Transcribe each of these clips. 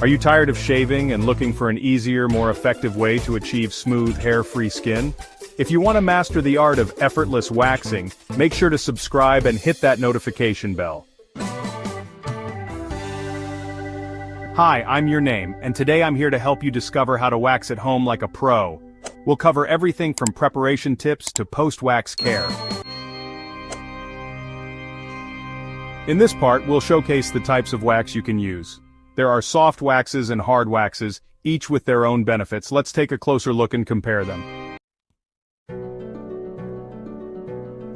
Are you tired of shaving and looking for an easier, more effective way to achieve smooth, hair-free skin? If you want to master the art of effortless waxing, make sure to subscribe and hit that notification bell. Hi, I'm your name, and today I'm here to help you discover how to wax at home like a pro. We'll cover everything from preparation tips to post-wax care. In this part, we'll showcase the types of wax you can use. There are soft waxes and hard waxes, each with their own benefits. Let's take a closer look and compare them.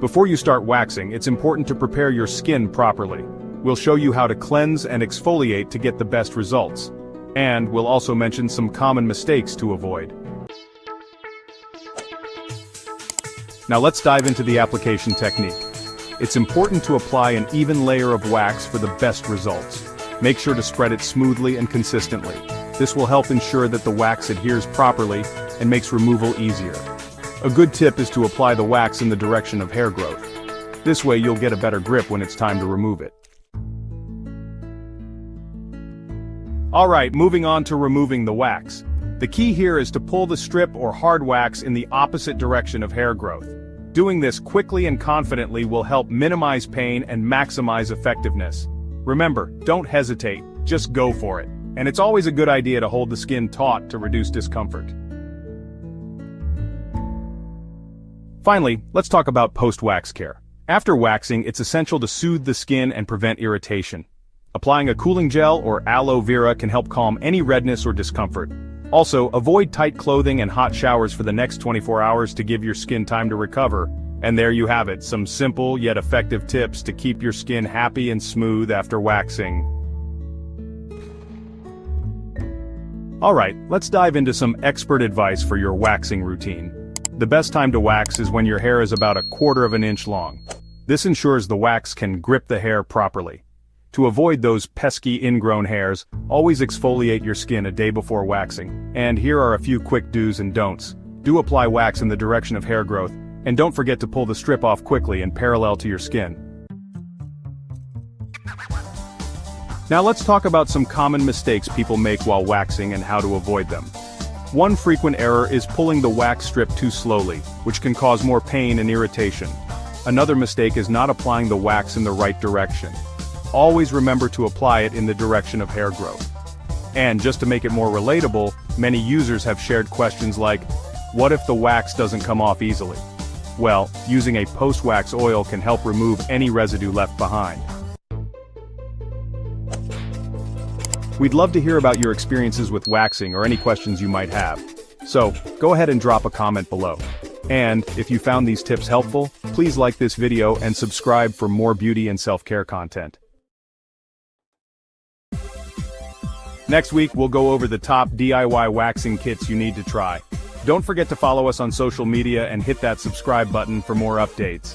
Before you start waxing, it's important to prepare your skin properly. We'll show you how to cleanse and exfoliate to get the best results. And we'll also mention some common mistakes to avoid. Now let's dive into the application technique. It's important to apply an even layer of wax for the best results. Make sure to spread it smoothly and consistently. This will help ensure that the wax adheres properly and makes removal easier. A good tip is to apply the wax in the direction of hair growth. This way you'll get a better grip when it's time to remove it. Alright, moving on to removing the wax. The key here is to pull the strip or hard wax in the opposite direction of hair growth. Doing this quickly and confidently will help minimize pain and maximize effectiveness. Remember, don't hesitate, just go for it. And it's always a good idea to hold the skin taut to reduce discomfort. Finally, let's talk about post-wax care. After waxing, it's essential to soothe the skin and prevent irritation. Applying a cooling gel or aloe vera can help calm any redness or discomfort. Also, avoid tight clothing and hot showers for the next 24 hours to give your skin time to recover. And there you have it, some simple yet effective tips to keep your skin happy and smooth after waxing. Alright, let's dive into some expert advice for your waxing routine. The best time to wax is when your hair is about 1/4 of an inch long. This ensures the wax can grip the hair properly. To avoid those pesky ingrown hairs, always exfoliate your skin a day before waxing. And here are a few quick do's and don'ts. Do apply wax in the direction of hair growth, and don't forget to pull the strip off quickly and parallel to your skin. Now let's talk about some common mistakes people make while waxing and how to avoid them. One frequent error is pulling the wax strip too slowly, which can cause more pain and irritation. Another mistake is not applying the wax in the right direction. Always remember to apply it in the direction of hair growth. And just to make it more relatable, many users have shared questions like, what if the wax doesn't come off easily? Well, using a post-wax oil can help remove any residue left behind. We'd love to hear about your experiences with waxing or any questions you might have. So, go ahead and drop a comment below. And, if you found these tips helpful, please like this video and subscribe for more beauty and self-care content. Next week, we'll go over the top DIY waxing kits you need to try. Don't forget to follow us on social media and hit that subscribe button for more updates.